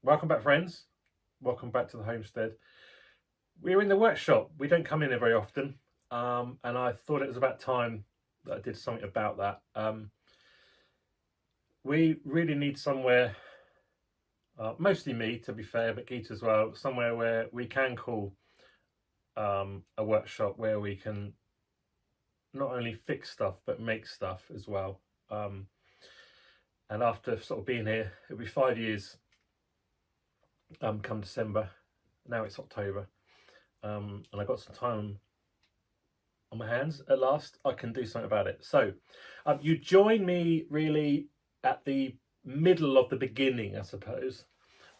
Welcome back, friends. Welcome back to the homestead. We're in the workshop. We don't come in here very often, and I thought it was about time that I did something about that. We really need somewhere, mostly me to be fair, but Gita as well, somewhere where we can call a workshop where we can not only fix stuff but make stuff as well. And after sort of being here, it'll be 5 years come December. Now it's October, and I got some time on my hands. At last I can do something about it. So you join me really at the middle of the beginning, I suppose.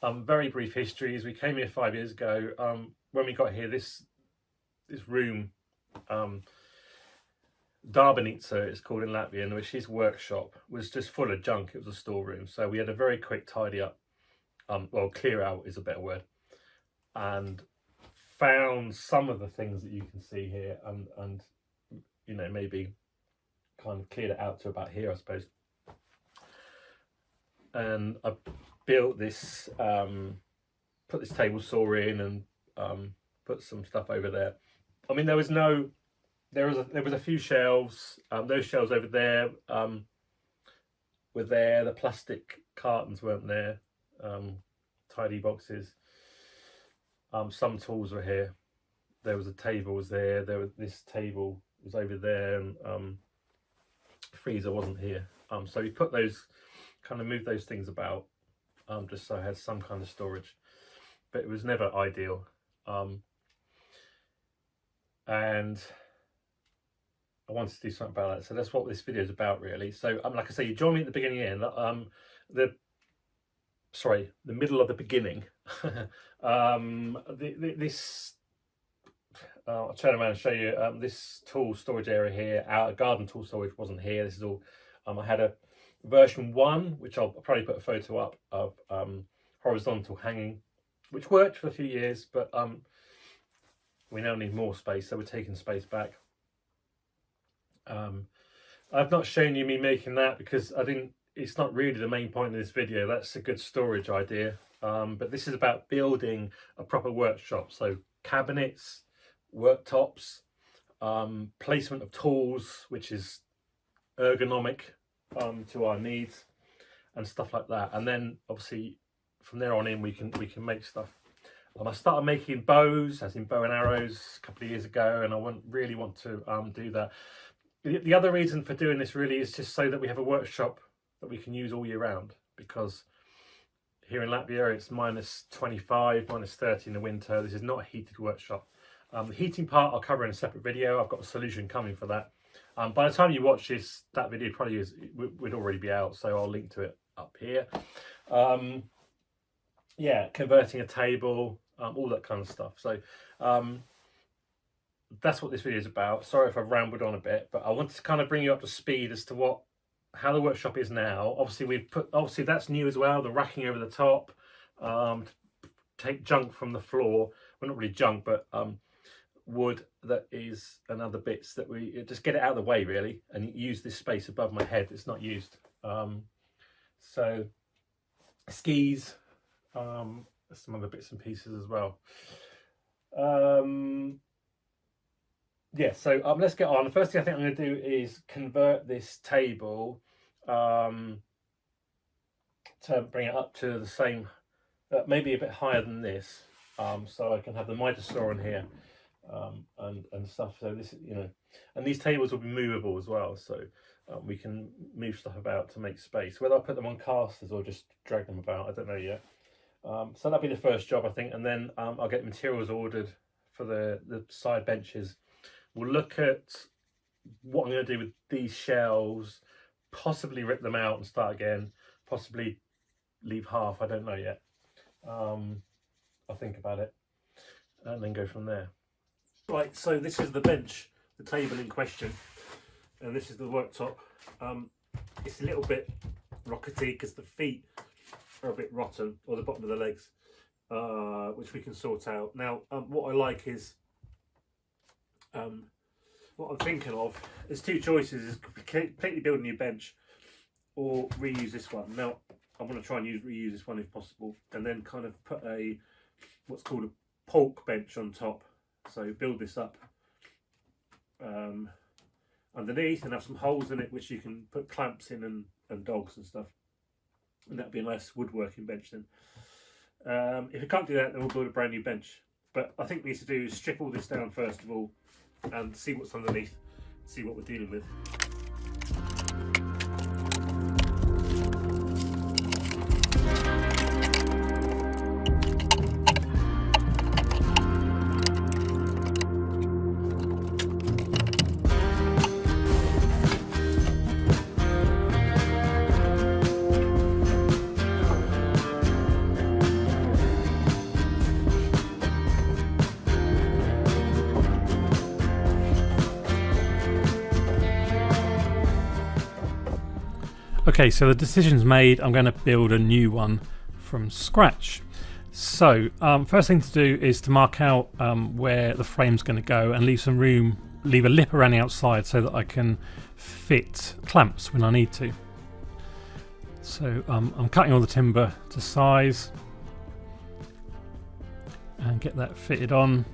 Very brief history is we came here 5 years ago. When we got here, this room, Darbanica it's called in Latvia, which his workshop was just full of junk. It was a storeroom, so we had a very quick tidy up. Well, clear out is a better word, and found some of the things that you can see here, and you know, maybe kind of cleared it out to about here, I suppose. And I built this, put this table saw in, and put some stuff over there. I mean, there was a few shelves. Those shelves over there were there. The plastic cartons weren't there. Tidy boxes. Some tools were here. There was a table was there. This table was over there, and freezer wasn't here. So we put those, kind of moved those things about, just so I had some kind of storage, but it was never ideal. And I wanted to do something about that, so that's what this video is about, really. So like I say, you join me at the beginning and the middle of the beginning. I'll turn around and show you this tool storage area here. Our garden tool storage wasn't here. This is all, I had a version 1, which I'll probably put a photo up of, horizontal hanging, which worked for a few years, but we now need more space, so we're taking space back. I've not shown you me making that because it's not really the main point of this video. That's a good storage idea, but this is about building a proper workshop. So cabinets, worktops, placement of tools, which is ergonomic to our needs, and stuff like that. And then obviously from there on in we can make stuff. I started making bows, as in bow and arrows, a couple of years ago, and I really want to do that. The other reason for doing this really is just so that we have a workshop that we can use all year round, because here in Latvia it's -25, -30 in the winter. This is not a heated workshop. The heating part I'll cover in a separate video. I've got a solution coming for that. By the time you watch this, that video probably would already be out, so I'll link to it up here. Yeah, converting a table, all that kind of stuff. So that's what this video is about. Sorry if I've rambled on a bit, but I wanted to kind of bring you up to speed as to how the workshop is now. Obviously that's new as well, the racking over the top, take junk from the floor. Well, not really junk, but wood that is, and other bits that we just get it out of the way really, and use this space above my head that's not used. So skis, some other bits and pieces as well. Yeah, so let's get on. The first thing I think I'm going to do is convert this table to bring it up to the same, maybe a bit higher than this, so I can have the miter saw in here, and stuff. So this, you know, and these tables will be movable as well, so we can move stuff about to make space. Whether I put them on casters or just drag them about, I don't know yet. So that'll be the first job, I think, and then I'll get materials ordered for the side benches. We'll look at what I'm going to do with these shelves, possibly rip them out and start again, possibly leave half, I don't know yet. I'll think about it and then go from there. Right, so this is the bench, the table in question, and this is the worktop. It's a little bit rockety because the feet are a bit rotten, or the bottom of the legs, which we can sort out. Now, what I like is, what I'm thinking of, there's two choices: is completely build a new bench or reuse this one. Now, I'm going to try and reuse this one if possible, and then kind of put what's called a pork bench on top. So build this up underneath and have some holes in it which you can put clamps in and dogs and stuff, and that'd be a nice woodworking bench then. If you can't do that, then we'll build a brand new bench, but I think we need to do is strip all this down first of all and see what's underneath, see what we're dealing with. Okay, so the decision's made. I'm going to build a new one from scratch. So first thing to do is to mark out where the frame's going to go and leave some room, leave a lip around the outside so that I can fit clamps when I need to. So I'm cutting all the timber to size and get that fitted on.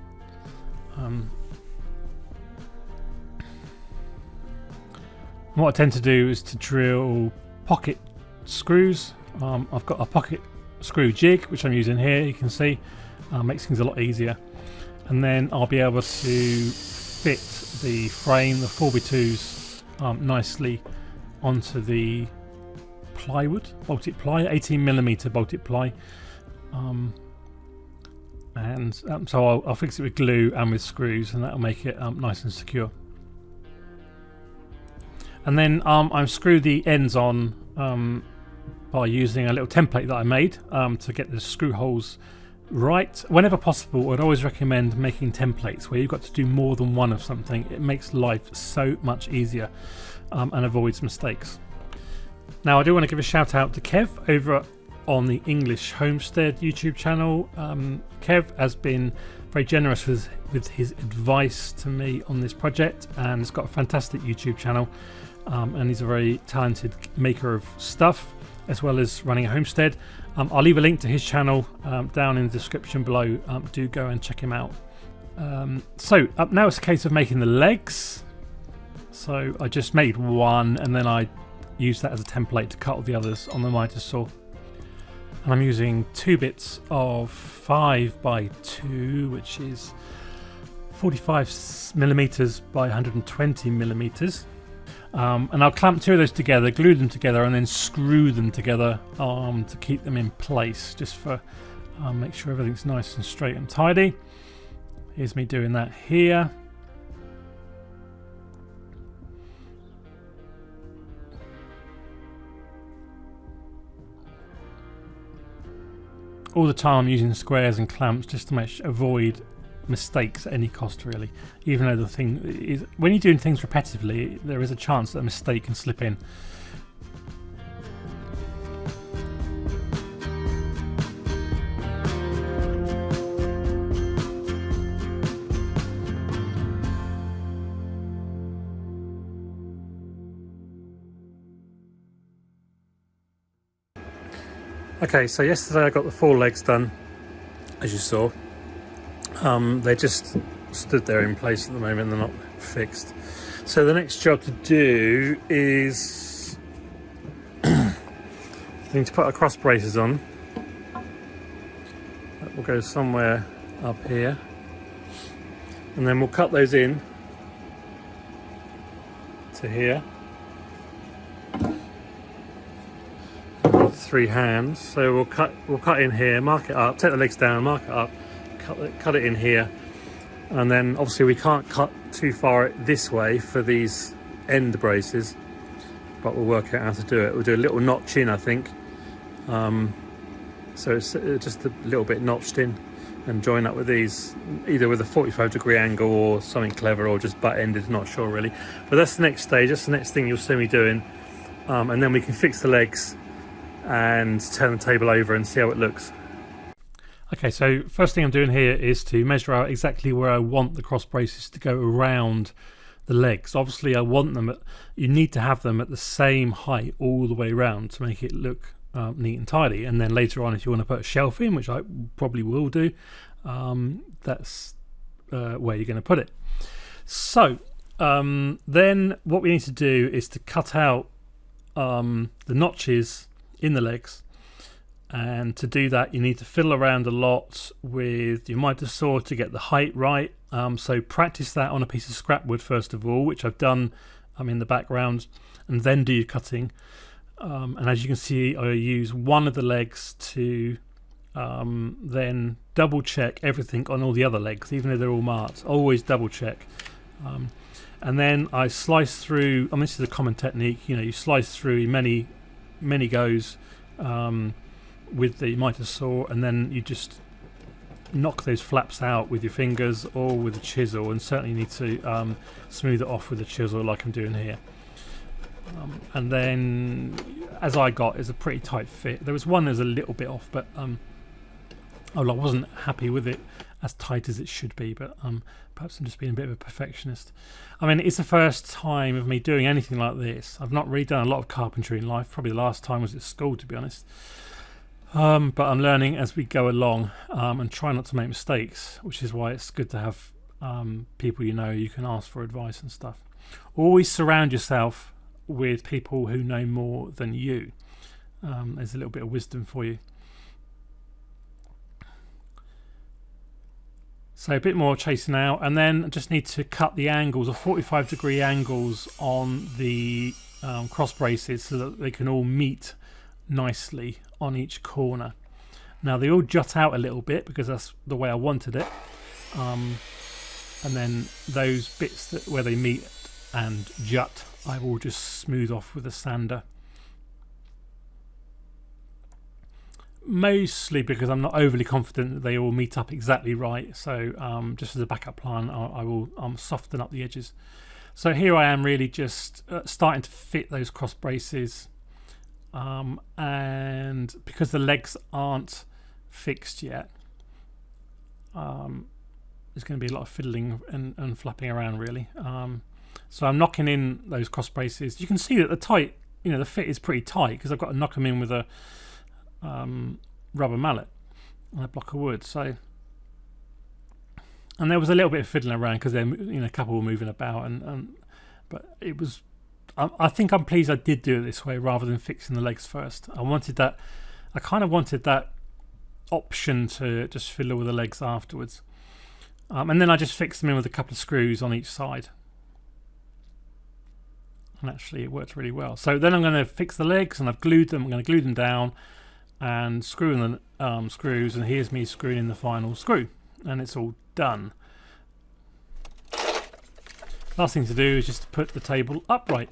What I tend to do is to drill pocket screws. I've got a pocket screw jig which I'm using here, you can see, makes things a lot easier, and then I'll be able to fit the frame, the 4x2s, nicely onto the plywood, bolted ply, 18mm bolted ply, so I'll fix it with glue and with screws, and that'll make it nice and secure. And then I screw the ends on by using a little template that I made to get the screw holes right. Whenever possible, I'd always recommend making templates where you've got to do more than one of something. It makes life so much easier and avoids mistakes. Now, I do want to give a shout out to Kev over on the English Homestead YouTube channel. Kev has been very generous with his advice to me on this project, and he's got a fantastic YouTube channel. And he's a very talented maker of stuff as well as running a homestead. I'll leave a link to his channel down in the description below. Do go and check him out. So now it's a case of making the legs. So I just made one and then I used that as a template to cut all the others on the miter saw. And I'm using 2 bits of 5x2, which is 45mm by 120mm. And I'll clamp 2 of those together, glue them together, and then screw them together to keep them in place, just for make sure everything's nice and straight and tidy. Here's me doing that here. All the time I'm using squares and clamps just to avoid mistakes at any cost, really. Even though the thing is, when you're doing things repetitively, there is a chance that a mistake can slip in. Okay, so yesterday I got the 4 legs done, as you saw. They just stood there in place at the moment, they're not fixed. So the next job to do is I need to put our cross braces on. That will go somewhere up here, and then we'll cut those in to here. 3 hands, so we'll cut in here, mark it up, take the legs down, mark it up, cut it in here, and then obviously we can't cut too far this way for these end braces, but we'll work out how to do it. We'll do a little notch in, I think, so it's just a little bit notched in, and join up with these either with a 45-degree angle or something clever, or just butt ended, not sure really. But that's the next stage, that's the next thing you'll see me doing, and then we can fix the legs and turn the table over and see how it looks. Okay, so first thing I'm doing here is to measure out exactly where I want the cross braces to go around the legs. Obviously I want them you need to have them at the same height all the way around to make it look neat and tidy. And then later on, if you want to put a shelf in, which I probably will do, that's where you're going to put it. So then what we need to do is to cut out the notches in the legs, and to do that you need to fiddle around a lot with your miter saw to get the height right. So practice that on a piece of scrap wood first of all, which I've done in the background, and then do your cutting. And as you can see, I use one of the legs to then double check everything on all the other legs, even though they're all marked. Always double check. And then I slice through, this is a common technique, you slice through many goes with the miter saw, and then you just knock those flaps out with your fingers or with a chisel, and certainly need to smooth it off with a chisel like I'm doing here. And then as I got is a pretty tight fit. There was one that was a little bit off, but I wasn't happy with it as tight as it should be, but perhaps I'm just being a bit of a perfectionist. It's the first time of me doing anything like this. I've not really done a lot of carpentry in life. Probably the last time was at school, to be honest. But I'm learning as we go along, and try not to make mistakes, which is why it's good to have people you can ask for advice and stuff. Always surround yourself with people who know more than you. There's a little bit of wisdom for you. So a bit more chasing out, and then I just need to cut the angles, or 45-degree angles on the cross braces, so that they can all meet nicely on each corner. Now they all jut out a little bit because that's the way I wanted it, and then those bits where they meet and jut, I will just smooth off with a sander. Mostly because I'm not overly confident that they all meet up exactly right, so just as a backup plan I will soften up the edges. So here I am really just starting to fit those cross braces, and because the legs aren't fixed yet, there's going to be a lot of fiddling and flapping around really. So I'm knocking in those cross braces. You can see that the fit is pretty tight because I've got to knock them in with a rubber mallet and a block of wood. So, and there was a little bit of fiddling around because a couple were moving about, but it was. I think I'm pleased I did do it this way rather than fixing the legs first. I kind of wanted that option to just fiddle with the legs afterwards, and then I just fixed them in with a couple of screws on each side. And actually it worked really well. So then I'm going to fix the legs, and I've glued them. I'm going to glue them down and screw in the screws, and here's me screwing in the final screw, and it's all done. Last thing to do is just to put the table upright.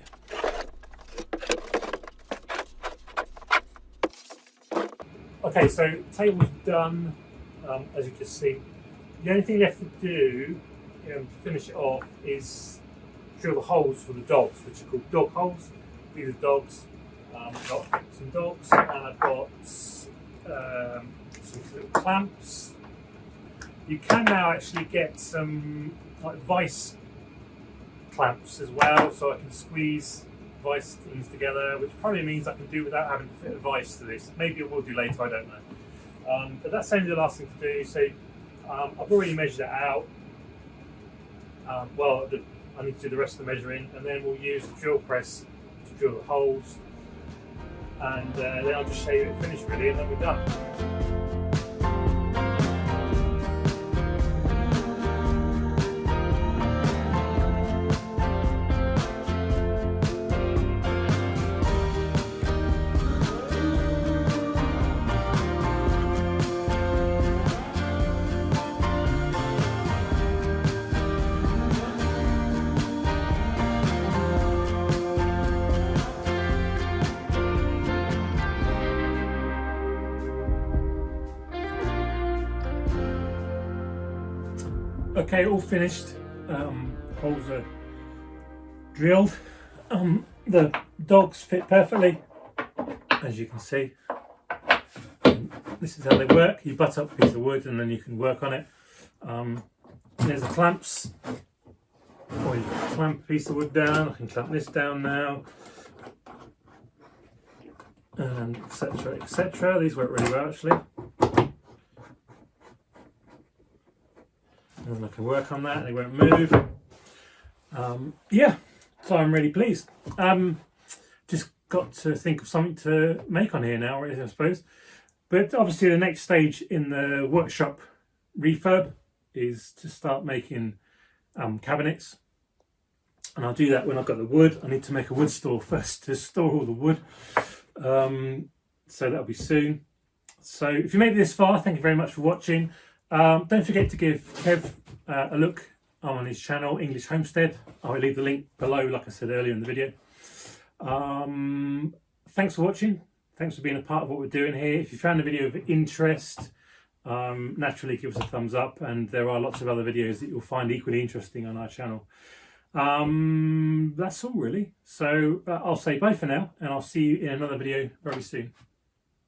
Okay, so table's done, as you can see. The only thing left to do to finish it off is drill the holes for the dogs, which are called dog holes. These are dogs. I've got some dogs, and I've got some little clamps. You can now actually get some vice clamps as well, so I can squeeze vice things together, which probably means I can do without having to fit a vice to this. Maybe it will do later, I don't know. But that's only the last thing to do. So I've already measured it out. I need to do the rest of the measuring, and then we'll use the drill press to drill the holes, and then I'll just show you it finished really, and then we're done. Okay, all finished. Holes are drilled. The dogs fit perfectly, as you can see. This is how they work. You butt up a piece of wood and then you can work on it. There's the clamps. Or you can clamp a piece of wood down. I can clamp this down now. and etc, etc. These work really well actually, and I can work on that, they won't move. Yeah, so I'm really pleased. Just got to think of something to make on here now, really, I suppose. But obviously the next stage in the workshop refurb is to start making cabinets, and I'll do that when I've got the wood. I need to make a wood store first to store all the wood, so that'll be soon. So if you made it this far, thank you very much for watching. Don't forget to give Kev a look on his channel, English Homestead. I will leave the link below, like I said earlier in the video. Thanks for watching. Thanks for being a part of what we're doing here. If you found the video of interest, naturally give us a thumbs up, and there are lots of other videos that you'll find equally interesting on our channel. That's all really. So I'll say bye for now, and I'll see you in another video very soon.